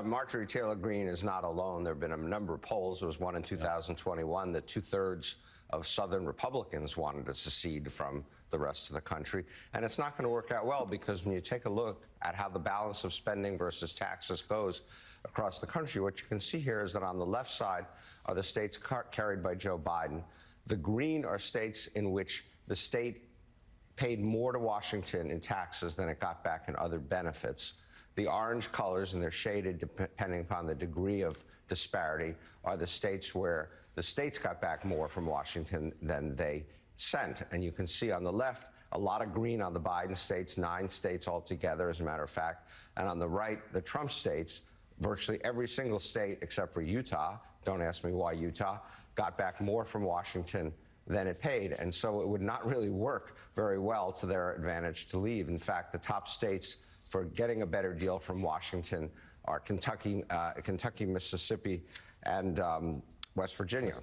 Marjorie Taylor Greene is not alone. There have been a number of polls. There was one in 2021 that 2/3 of Southern Republicans wanted to secede from the rest of the country. And it's not going to work out well, because when you take a look at how the balance of spending versus taxes goes across the country, what you can see here is that on the left side are the states carried by Joe Biden. The green are states in which the state paid more to Washington in taxes than it got back in other benefits. The orange colors, and they're shaded depending upon the degree of disparity, are the states where the states got back more from Washington than they sent. And you can see on the left a lot of green on the Biden states, 9 states altogether, as a matter of fact. And on the right, the Trump states, virtually every single state except for Utah, don't ask me why Utah, got back more from Washington than it paid. And so it would not really work very well to their advantage to leave. In fact, the top states for getting a better deal from Washington are Kentucky, Mississippi, and West Virginia.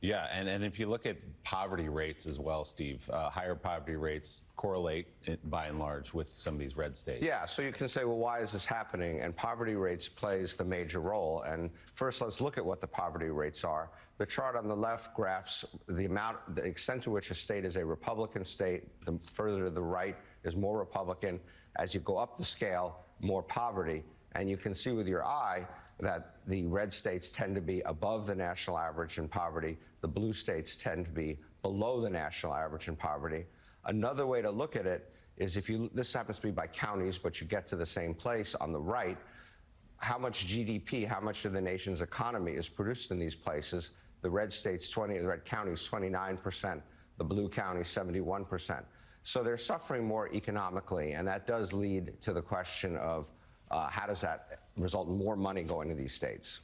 Yeah, and if you look at poverty rates as well, Steve, higher poverty rates correlate by and large with some of these red states. Yeah, so you can say, well, why is this happening? And poverty rates plays the major role. And first, let's look at what the poverty rates are. The chart on the left graphs the extent to which a state is a Republican state. The further to the right is more Republican. As you go up the scale, more poverty. And you can see with your eye that the red states tend to be above the national average in poverty. The blue states tend to be below the national average in poverty. Another way to look at it is this happens to be by counties, but you get to the same place on the right. How much GDP, how much of the nation's economy is produced in these places? The red states, the red counties, 29%. The blue counties, 71%. So they're suffering more economically, and that does lead to the question of how does that result in more money going to these states?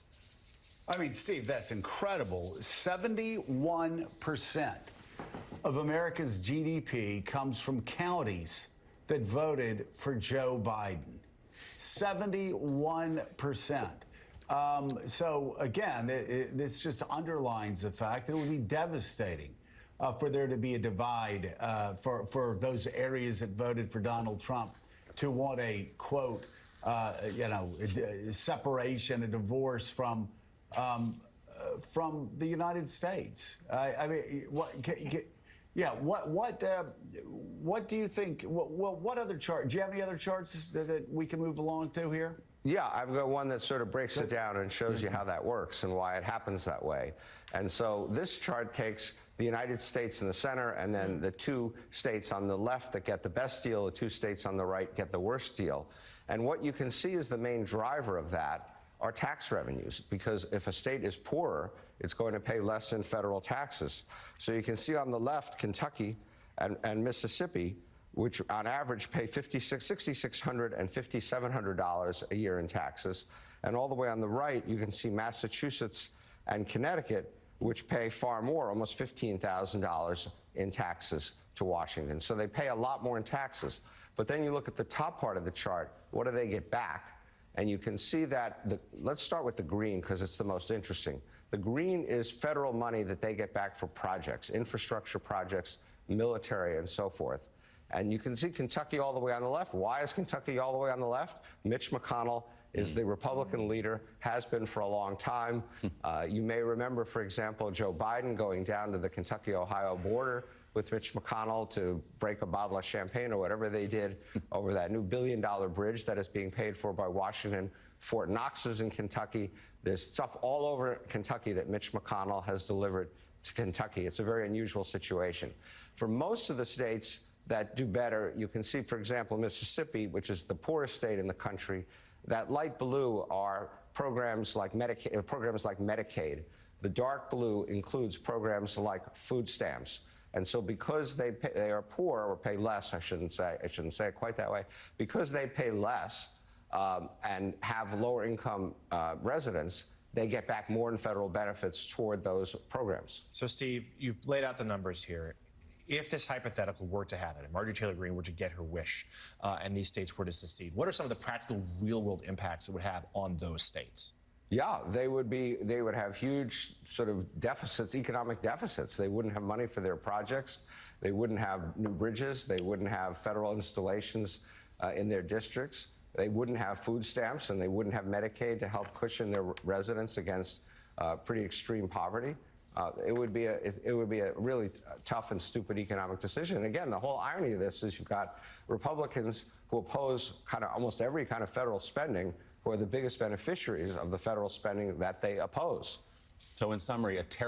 I mean, Steve, that's incredible. 71% of America's GDP comes from counties that voted for Joe Biden. 71%. So, again, this just underlines the fact that it would be devastating for there to be a divide for those areas that voted for Donald Trump to want a, quote, separation, a divorce from the United States. I mean, what do you think? What other chart? Do you have any other charts that we can move along to here? Yeah, I've got one that sort of breaks it down and shows you how that works and why it happens that way. And so this chart takes the United States in the center, and then the 2 states on the left that get the best deal, the 2 states on the right get the worst deal. And what you can see is the main driver of that are tax revenues, because if a state is poorer, it's going to pay less in federal taxes. So you can see on the left, Kentucky and Mississippi, which on average pay $6,600 and $5,700 a year in taxes. And all the way on the right, you can see Massachusetts and Connecticut, which pay far more, almost $15,000 in taxes to Washington. So they pay a lot more in taxes. But then you look at the top part of the chart, what do they get back? And you can see that, let's start with the green, because it's the most interesting. The green is federal money that they get back for projects, infrastructure projects, military, and so forth. And you can see Kentucky all the way on the left. Why is Kentucky all the way on the left? Mitch McConnell is the Republican leader, has been for a long time. You may remember, for example, Joe Biden going down to the Kentucky-Ohio border with Mitch McConnell to break a bottle of champagne or whatever they did over that new $1 billion bridge that is being paid for by Washington. Fort Knox is in Kentucky. There's stuff all over Kentucky that Mitch McConnell has delivered to Kentucky. It's a very unusual situation. For most of the states that do better, you can see, for example, Mississippi, which is the poorest state in the country, that light blue are programs like Medicaid. The dark blue includes programs like food stamps. And so because they are poor, or pay less, I shouldn't say it quite that way, because they pay less and have lower income residents, they get back more in federal benefits toward those programs. So, Steve, you've laid out the numbers here. If this hypothetical were to happen, and Marjorie Taylor Greene were to get her wish, and these states were to secede, what are some of the practical, real-world impacts it would have on those states? Yeah, they would have huge sort of deficits, economic deficits. They wouldn't have money for their projects. They wouldn't have new bridges. They wouldn't have federal installations in their districts. They wouldn't have food stamps and they wouldn't have Medicaid to help cushion their residents against pretty extreme poverty. It would be a really tough and stupid economic decision. And again, the whole irony of this is you've got Republicans who oppose kind of almost every kind of federal spending, who are the biggest beneficiaries of the federal spending that they oppose. So in summary, a terrible